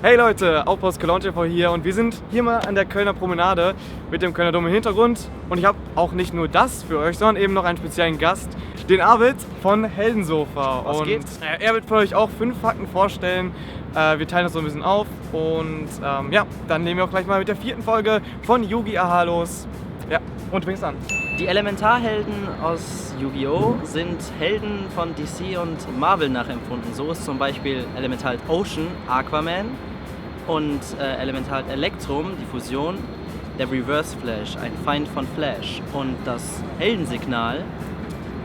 Hey Leute, Outpost Cologne TV hier und wir sind hier mal an der Kölner Promenade mit dem Kölner Dom im Hintergrund und ich habe auch nicht nur das für euch, sondern eben noch einen speziellen Gast, den Arvid von Heldensofa. Was und geht? Er wird für euch auch 5 Fakten vorstellen. Wir teilen das so ein bisschen auf und ja, dann nehmen wir auch gleich mal mit der 4. Folge von Yu-Gi-Oh! Los. Ja, und du fängst an. Die Elementarhelden aus Yu-Gi-Oh! Sind Helden von DC und Marvel nachempfunden. So ist zum Beispiel Elemental Ocean Aquaman und Elemental Electrum, die Fusion, der Reverse Flash, ein Feind von Flash. Und das Heldensignal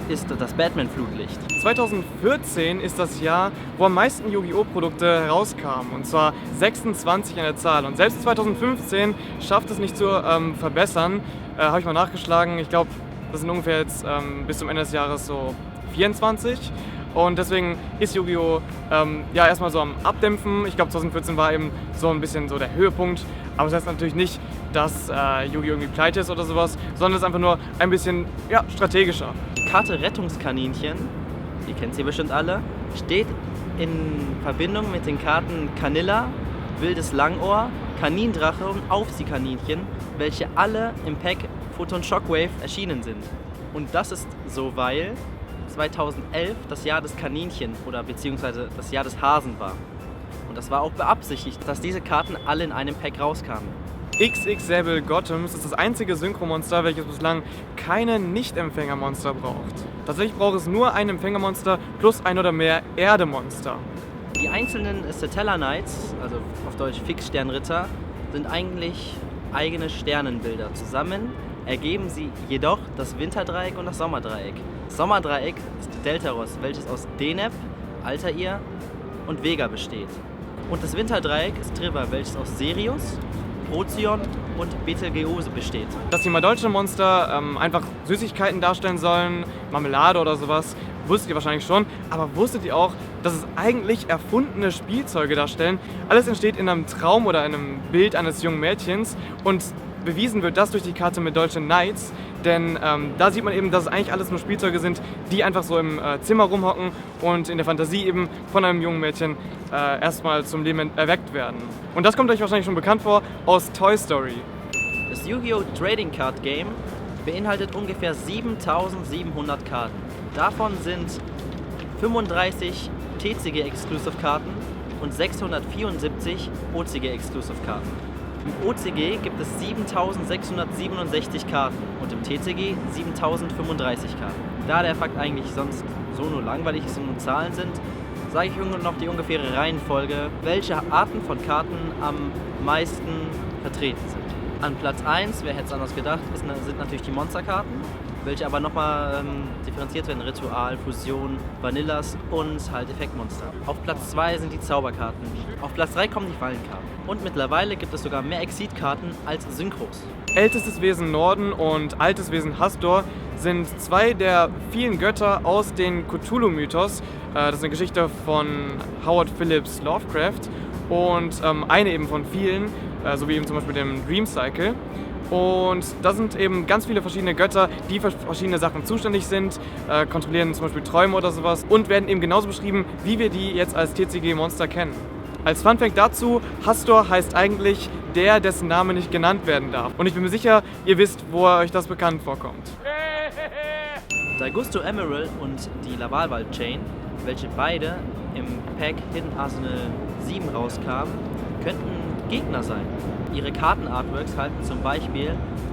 ist das Batman-Flutlicht. 2014 ist das Jahr, wo am meisten Yu-Gi-Oh! Produkte herauskamen, und zwar 26 an der Zahl. Und selbst 2015 schafft es nicht zu verbessern. Habe ich mal nachgeschlagen. Ich glaube, das sind ungefähr jetzt bis zum Ende des Jahres so 24. Und deswegen ist Yu-Gi-Oh! Ja, erstmal so am Abdämpfen. Ich glaube, 2014 war eben so ein bisschen so der Höhepunkt. Aber das heißt natürlich nicht, dass Yu-Gi-Oh! Irgendwie pleite ist oder sowas, sondern es ist einfach nur ein bisschen ja, strategischer. Die Karte Rettungskaninchen, die kennt ihr bestimmt alle, steht in Verbindung mit den Karten Kanilla, Wildes Langohr, Kanindrache und Aufziehkaninchen, welche alle im Pack Photon Shockwave erschienen sind. Und das ist so, weil 2011 das Jahr des Kaninchen oder beziehungsweise das Jahr des Hasen war. Und das war auch beabsichtigt, dass diese Karten alle in einem Pack rauskamen. XX Säbel Gottems ist das einzige Synchromonster, welches bislang keine Nicht-Empfängermonster braucht. Tatsächlich braucht es nur ein Empfängermonster plus ein oder mehr Erdemonster. Die einzelnen Stellar Knights, also auf Deutsch Fixsternritter, sind eigentlich eigene Sternenbilder. Zusammen ergeben sie jedoch das Winterdreieck und das Sommerdreieck. Das Sommerdreieck ist Deltaros, welches aus Deneb, Altair und Vega besteht. Und das Winterdreieck ist Trigger, welches aus Sirius, Procyon und Betelgeuse besteht. Dass die deutschen Monster einfach Süßigkeiten darstellen sollen, Marmelade oder sowas, wusstet ihr wahrscheinlich schon. Aber wusstet ihr auch, dass es eigentlich erfundene Spielzeuge darstellen? Alles entsteht in einem Traum oder in einem Bild eines jungen Mädchens und bewiesen wird das durch die Karte mit deutschen Knights. Denn da sieht man eben, dass es eigentlich alles nur Spielzeuge sind, die einfach so im Zimmer rumhocken und in der Fantasie eben von einem jungen Mädchen erstmal zum Leben erweckt werden. Und das kommt euch wahrscheinlich schon bekannt vor aus Toy Story. Das Yu-Gi-Oh! Trading Card Game beinhaltet ungefähr 7700 Karten. Davon sind 35 TCG Exclusive Karten und 674 OCG Exclusive Karten. Im OCG gibt es 7667 Karten und im TCG 7035 Karten. Da der Fakt eigentlich sonst so nur langweilig ist und nur Zahlen sind, sage ich noch die ungefähre Reihenfolge, welche Arten von Karten am meisten vertreten sind. An Platz 1, wer hätte es anders gedacht, sind natürlich die Monsterkarten, welche aber nochmal differenziert werden: Ritual, Fusion, Vanillas und halt Effektmonster. Auf Platz 2 sind die Zauberkarten. Auf Platz 3 kommen die Fallenkarten. Und mittlerweile gibt es sogar mehr Exit-Karten als Synchros. Ältestes Wesen Norden und altes Wesen Hastor sind 2 der vielen Götter aus den Cthulhu-Mythos. Das ist eine Geschichte von Howard Phillips Lovecraft und eine eben von vielen, so wie eben zum Beispiel dem Dream Cycle. Und da sind eben ganz viele verschiedene Götter, die für verschiedene Sachen zuständig sind, kontrollieren zum Beispiel Träume oder sowas und werden eben genauso beschrieben, wie wir die jetzt als TCG-Monster kennen. Als Funfact dazu, Hastor heißt eigentlich der, dessen Name nicht genannt werden darf. Und ich bin mir sicher, ihr wisst, wo euch das bekannt vorkommt. Daigusto Emerald und die Lavalval Chain, welche beide im Pack Hidden Arsenal 7 rauskamen, könnten Gegner sein. Ihre Kartenartworks halten zum Beispiel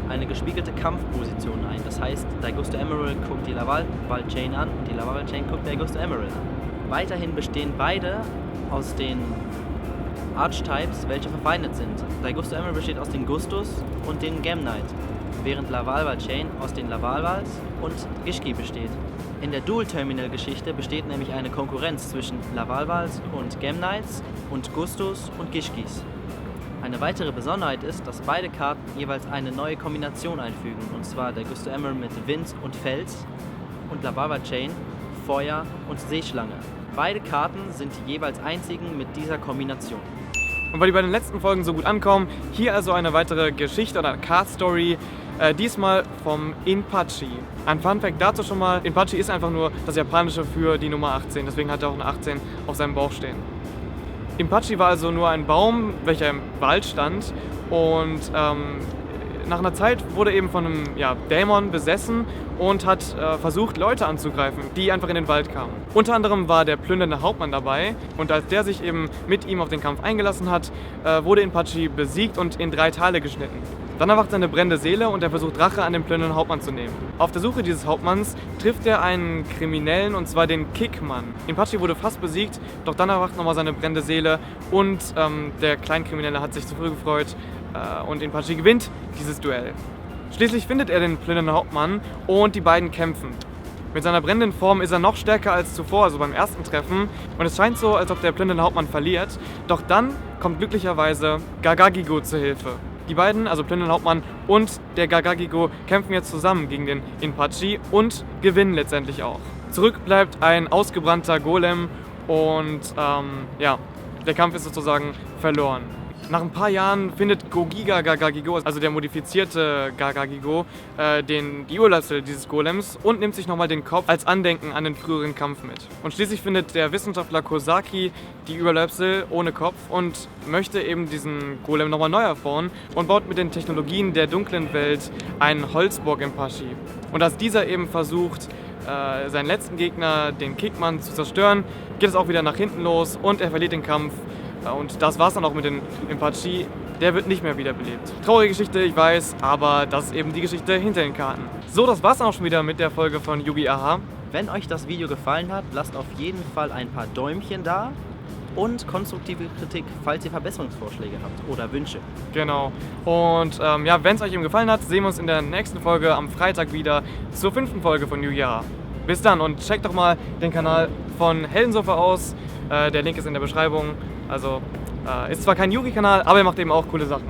eine gespiegelte Kampfposition ein. Das heißt, Daigusto Emerald guckt die Lavalval Chain an und die Lavalval Chain guckt Daigusto Emerald an. Weiterhin bestehen beide aus den Archetypes, welche verfeindet sind. Daigusto Emerald besteht aus den Gustus und den Gemknight, während Lavalval Chain aus den Lavalvals und Gishki besteht. In der Dual-Terminal-Geschichte besteht nämlich eine Konkurrenz zwischen Lavalvals und Gemknights und Gustus und Gishkis. Eine weitere Besonderheit ist, dass beide Karten jeweils eine neue Kombination einfügen, und zwar Daigusto Emerald mit Wind und Fels und Lavalval Chain, Feuer und Seeschlange. Beide Karten sind die jeweils einzigen mit dieser Kombination. Und weil die bei den letzten Folgen so gut ankommen, hier also eine weitere Geschichte oder Card-Story, diesmal vom Inpachi. Ein Funfact dazu schon mal: Inpachi ist einfach nur das Japanische für die Nummer 18, deswegen hat er auch eine 18 auf seinem Bauch stehen. Impachi war also nur ein Baum, welcher im Wald stand und nach einer Zeit wurde eben von einem Dämon besessen und hat versucht, Leute anzugreifen, die einfach in den Wald kamen. Unter anderem war der plündernde Hauptmann dabei und als der sich eben mit ihm auf den Kampf eingelassen hat, wurde Impachi besiegt und in 3 Teile geschnitten. Dann erwacht seine brennende Seele und er versucht Rache an dem plündernden Hauptmann zu nehmen. Auf der Suche dieses Hauptmanns trifft er einen Kriminellen, und zwar den Kickmann. Impachi wurde fast besiegt, doch dann erwacht nochmal seine brennende Seele und der Kleinkriminelle hat sich zu früh gefreut und Impachi gewinnt dieses Duell. Schließlich findet er den plündernden Hauptmann und die beiden kämpfen. Mit seiner brennenden Form ist er noch stärker als zuvor, also beim ersten Treffen. Und es scheint so, als ob der plündernde Hauptmann verliert. Doch dann kommt glücklicherweise Gagagigo zur Hilfe. Die beiden, also plündernder Hauptmann und der Gagagigo, kämpfen jetzt zusammen gegen den Impachi und gewinnen letztendlich auch. Zurück bleibt ein ausgebrannter Golem und der Kampf ist sozusagen verloren. Nach ein paar Jahren findet Gogiga Gagagigo, also der modifizierte Gagagigo, die Überbleibsel dieses Golems und nimmt sich nochmal den Kopf als Andenken an den früheren Kampf mit. Und schließlich findet der Wissenschaftler Kosaki die Überbleibsel ohne Kopf und möchte eben diesen Golem nochmal neu erbauen und baut mit den Technologien der dunklen Welt einen Holzburg Impachi. Und als dieser eben versucht, seinen letzten Gegner, den Kickmann, zu zerstören, geht es auch wieder nach hinten los und er verliert den Kampf. Und das war's dann auch mit dem Impachi. Der wird nicht mehr wiederbelebt. Traurige Geschichte, ich weiß, aber das ist eben die Geschichte hinter den Karten. So, das war's dann auch schon wieder mit der Folge von Yu-Gi Aha. Wenn euch das Video gefallen hat, lasst auf jeden Fall ein paar Däumchen da und konstruktive Kritik, falls ihr Verbesserungsvorschläge habt oder Wünsche. Genau. Und wenn es euch eben gefallen hat, sehen wir uns in der nächsten Folge am Freitag wieder zur 5. Folge von Yu-Gi Aha. Bis dann und checkt doch mal den Kanal von Heldensofa aus. Der Link ist in der Beschreibung. Also ist zwar kein Yugi-Kanal, aber er macht eben auch coole Sachen.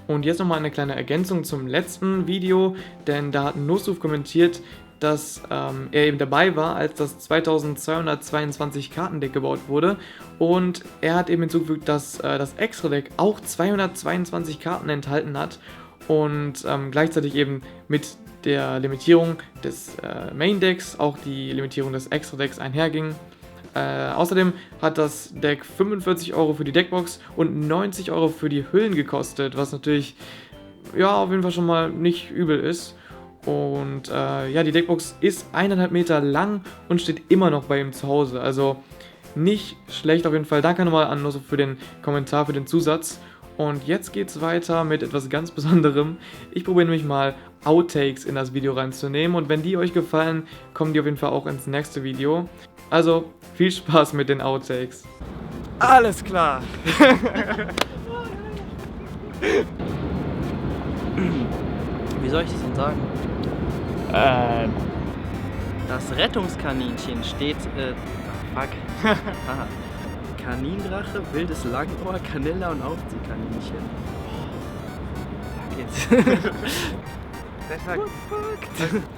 Und jetzt nochmal eine kleine Ergänzung zum letzten Video, denn da hat Nosuf kommentiert, dass er eben dabei war, als das 2222 Kartendeck gebaut wurde und er hat eben hinzugefügt, dass das Extra-Deck auch 222 Karten enthalten hat und gleichzeitig eben mit der Limitierung des Main-Decks auch die Limitierung des Extra-Decks einherging. Außerdem hat das Deck 45 € für die Deckbox und 90 € für die Hüllen gekostet, was natürlich auf jeden Fall schon mal nicht übel ist. Und die Deckbox ist 1,5 Meter lang und steht immer noch bei ihm zu Hause. Also nicht schlecht auf jeden Fall. Danke nochmal an Nosso für den Kommentar, für den Zusatz. Und jetzt geht's weiter mit etwas ganz Besonderem. Ich probiere nämlich mal Outtakes in das Video reinzunehmen und wenn die euch gefallen, kommen die auf jeden Fall auch ins nächste Video. Also viel Spaß mit den Outtakes. Alles klar. Wie soll ich das denn sagen? Das Rettungskaninchen steht. Fuck. Aha. Kanindrache, wildes Langenohr, Kanilla und Aufziehkaninchen. Fuck jetzt.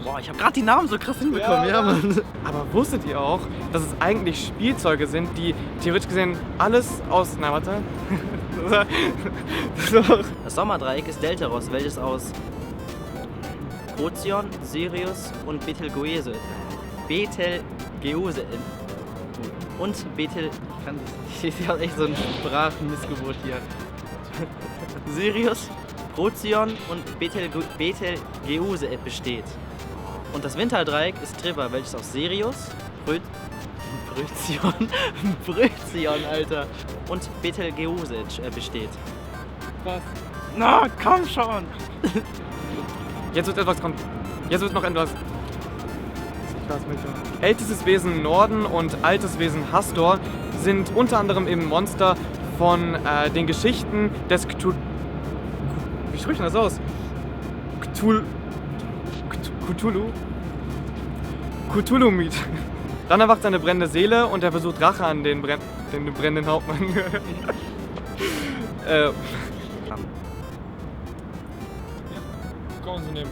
Boah, ich hab grad die Namen so krass hinbekommen, ja Mann. Aber wusstet ihr auch, dass es eigentlich Spielzeuge sind, die theoretisch gesehen alles aus... Na, warte. Das Sommerdreieck ist Deltaros, welches aus Procyon, Sirius und Betelgeuse und Betel... Ich habe echt so ein Sprachmissgeburt hier. Sirius, Procyon und Betelgeuse besteht. Und das Winterdreieck ist Trivia, welches aus Sirius, Procyon, Alter, und Betelgeuse besteht. Was? Na, komm schon! Jetzt wird noch etwas. Ältestes Wesen Norden und altes Wesen Hastor sind unter anderem eben Monster von den Geschichten des Cthulhu. Wie spricht man das aus? Cthulhu-Myth. Dann erwacht seine brennende Seele und er versucht Rache an den brennenden Hauptmann. Ja, kann man so nehmen.